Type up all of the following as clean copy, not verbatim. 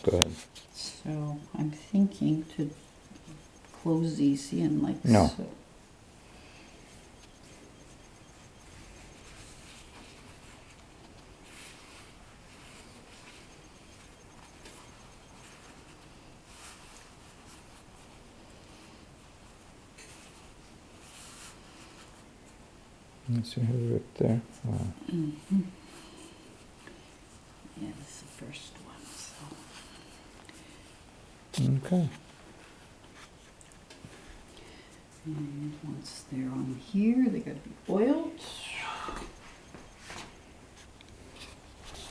go ahead. So I'm thinking to close these in like No. so. Let's see how we right there. Wow. Mm-hmm. Yeah, this is the first one. So. Okay. And once they're on here, they got to be oiled.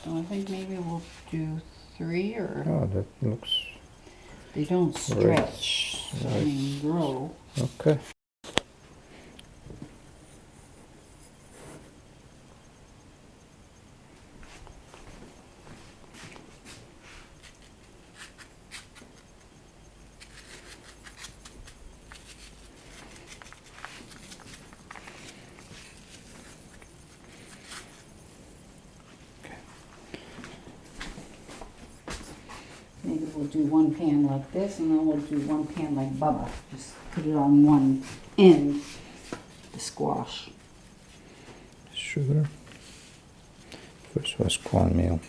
So I think maybe we'll do 3 or Oh, that looks they don't stretch. So I mean, grow. okay. Maybe we'll do one pan like this, and then we'll do one pan like Bubba. Just put it on one end, the squash. Sugar. First was cornmeal.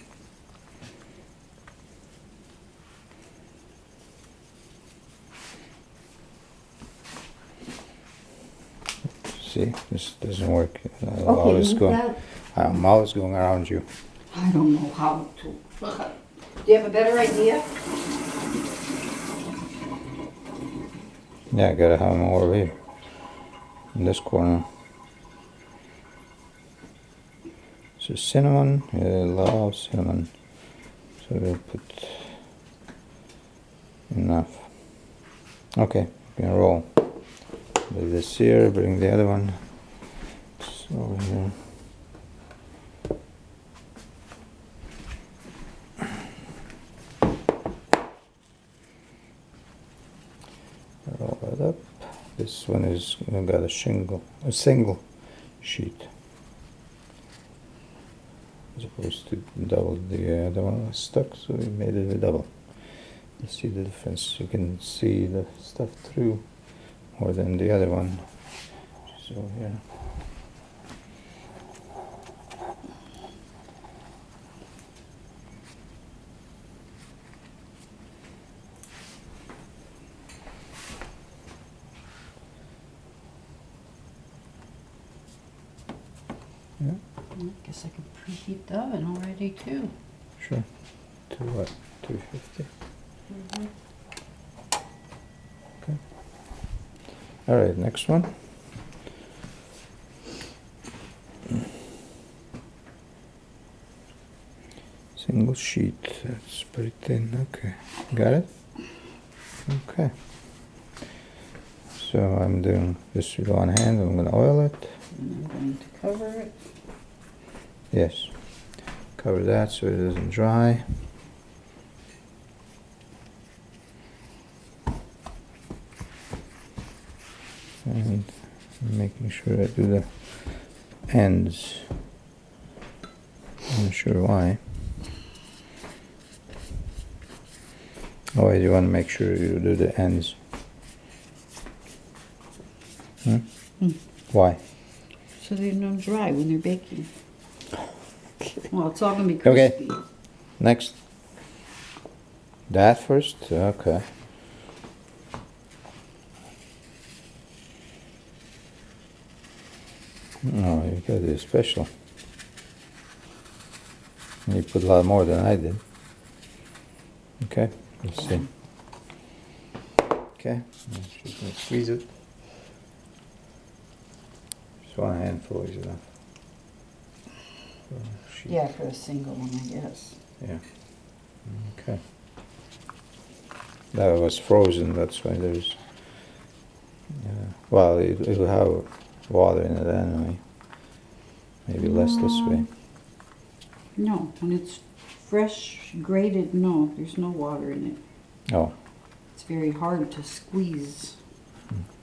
See, this doesn't work. Okay, Always move go. that. I'm always going around you. I don't know how to. Do you have a better idea? Yeah, I gotta have more over here. In this corner. So cinnamon, I love cinnamon. So we'll put enough. Okay, we can roll. Leave this here, bring the other one. It's over here. Roll it up. This one is got a single sheet. As opposed to double. The other one was stuck, so we made it a double. You see the difference. You can see the stuff through more than the other one. Which is over here. Yeah, I guess I could preheat the oven already too. sure. To what? 250. Okay. All right, next one. Single sheet. That's pretty thin. Okay, got it. Okay. So I'm doing this with one hand. I'm gonna oil it. And I'm going to cover it. Yes. Cover that so it doesn't dry. And making sure I do the ends. I'm not sure why. Oh, wait, you want to make sure you do the ends. Why? So they don't dry when they're baking. Well, it's all going to be Okay. crispy. Next. That first? Okay. Oh, you got it special. You put a lot more than I did. Okay, let's see. Okay, just gonna squeeze it. Just one handful is enough. Yeah, for a single one, I guess. Yeah. Okay. That was frozen, that's why there's. Well, it'll have water in it anyway. Maybe less this way. No, when it's fresh grated, no, there's no water in it. Oh, It's very hard to squeeze.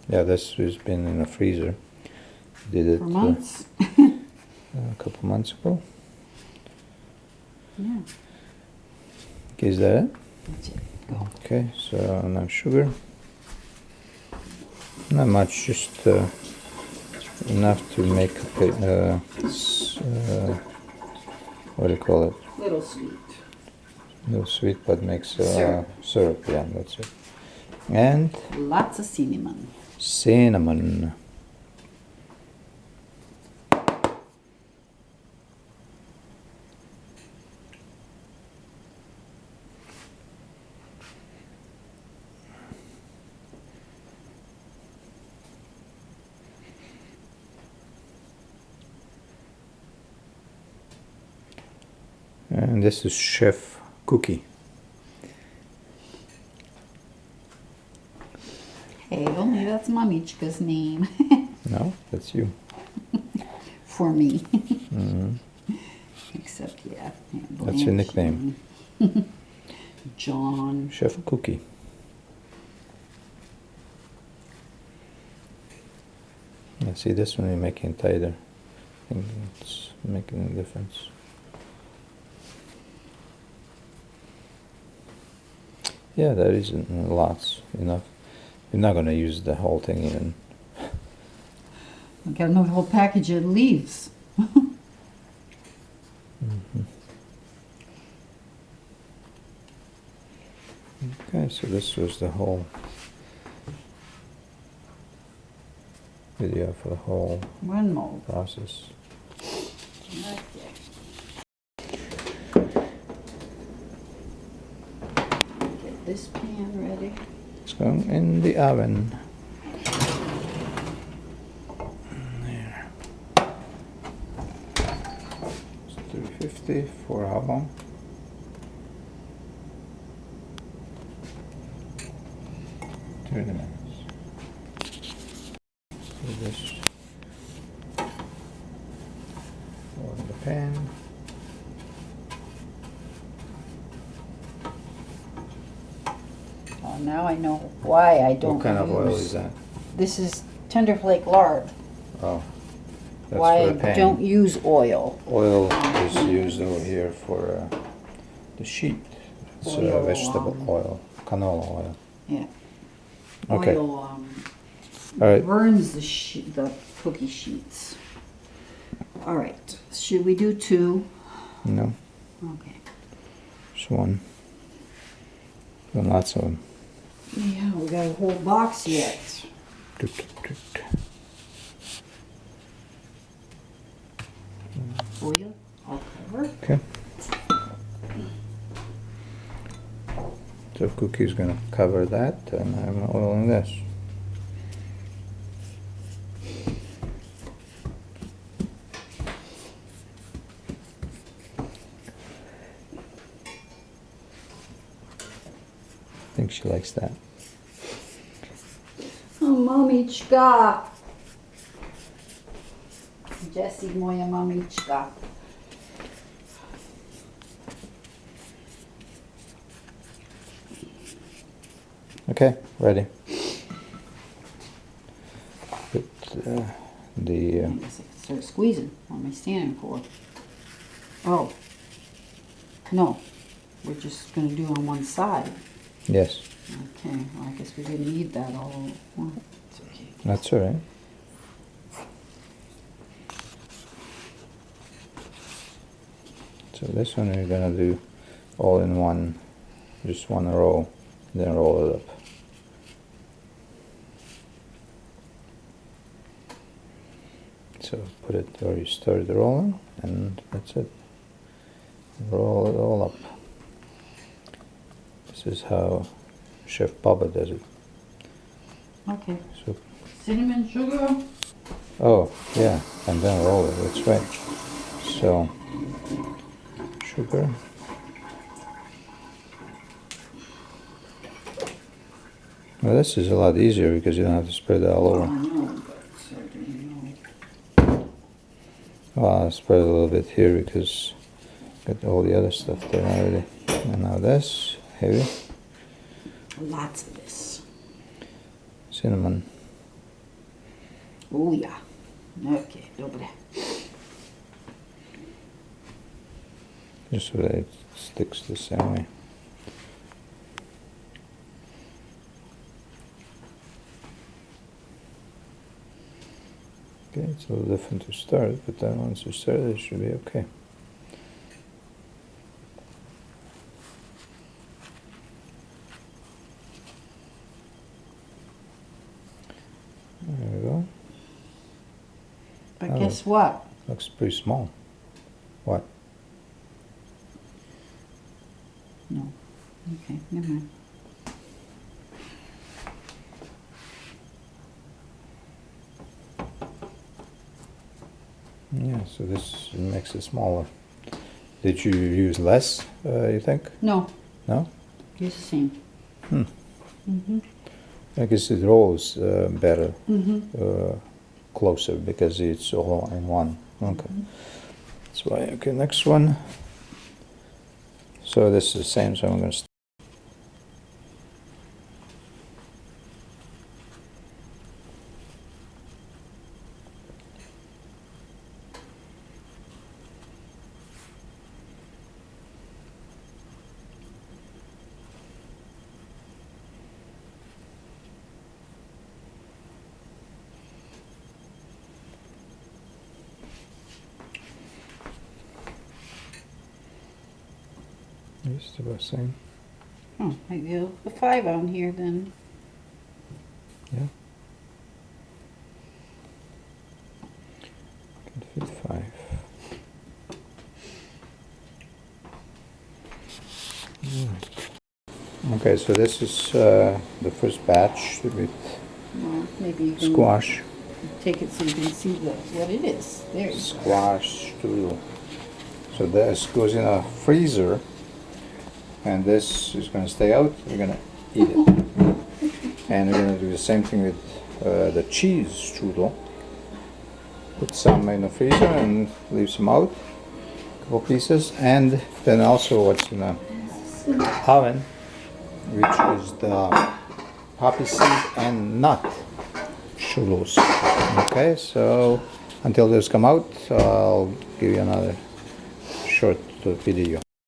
yeah, this has been in the freezer. Did it For months. a couple months ago. Yeah. Okay, is that it? That's it. Go. Okay, so now sugar. Not much, just enough to make what do you call it? Little sweet. A little sweet, but makes Syrup. syrup. Yeah, that's it. And Lots of cinnamon. cinnamon. And this is chef cookie. Hey, only that's Mamichka's name. No, that's you. For me. Mm-hmm. Except, yeah. That's your nickname. John. Chef cookie. Yeah, see, this one you're making it tighter. I think it's making a difference. Yeah, there isn't lots enough. You're not gonna use the whole thing even. I got another whole package of leaves. Mm-hmm. Okay, so this was the whole video for the whole One mold. process. Right there. Get this pan ready. It's going in the oven. There. It's 350 for how long? 30 minutes. So this go in the pan. Oh, now I know why I don't What kind of oil use- is that? This is tender flake lard. Oh, that's Why for I the pan. don't use oil. Oil is used over here for the sheet. It's Oil, vegetable oil, canola oil. Yeah. Okay. Oil All right. burns the cookie sheets. All right. Should we do 2? No, Okay. just one. And lots of them. Yeah, we got a whole box yet. Oil, I'll cover. Okay. So if Cookie's gonna cover that, and I'm oiling this. I think she likes that. Oh, mamiczka. Jessie, moja mamiczka. Okay, ready. Put the I guess I can start squeezing. What am I standing for? Oh. No. We're just going to do on one side. yes, Okay. Well, I guess we didn't need that all. Well, it's okay. that's all right. So this one we're gonna do all in one, just one roll, then roll it up. So put it where you started rolling, and that's it. Roll it all up. This is how Chef Baba does it. Okay. So, Cinnamon, sugar. oh yeah, and then roll it. That's right. So sugar. Well, this is a lot easier because you don't have to spread it all I over. know, but so do you know. Well, I'll spread a little bit here because got all the other stuff there already. And now this, heavy, Lots of this. cinnamon. Oh, yeah. Okay, dobre. Just so that it sticks the same way. Okay, it's a little different to start, but then once you start it should be okay. There we go. But Oh. guess what? Looks pretty small. What? No. Okay, never mind. Yeah, so this makes it smaller. Did you use less, you think? No, No? it's the same. Hmm. Mm-hmm. I guess it rolls better, Mm-hmm. closer, because it's all in one. Okay. That's why. Okay, next one. So this is the same, so I'm going to It's the same. Oh, maybe a 5 on here then. Yeah. Can fit 5. Okay, so this is the first batch with Well, maybe you can squash. take it so you can see what it is. There you go. Squash strudel. So this goes in a freezer, and this is going to stay out. We're going to eat it, and we're going to do the same thing with the cheese strudel. Put some in the freezer and leave some out, a couple pieces, and then also what's in the oven, which is the poppy seed and nut strudels. Okay, so until those come out, I'll give you another short video.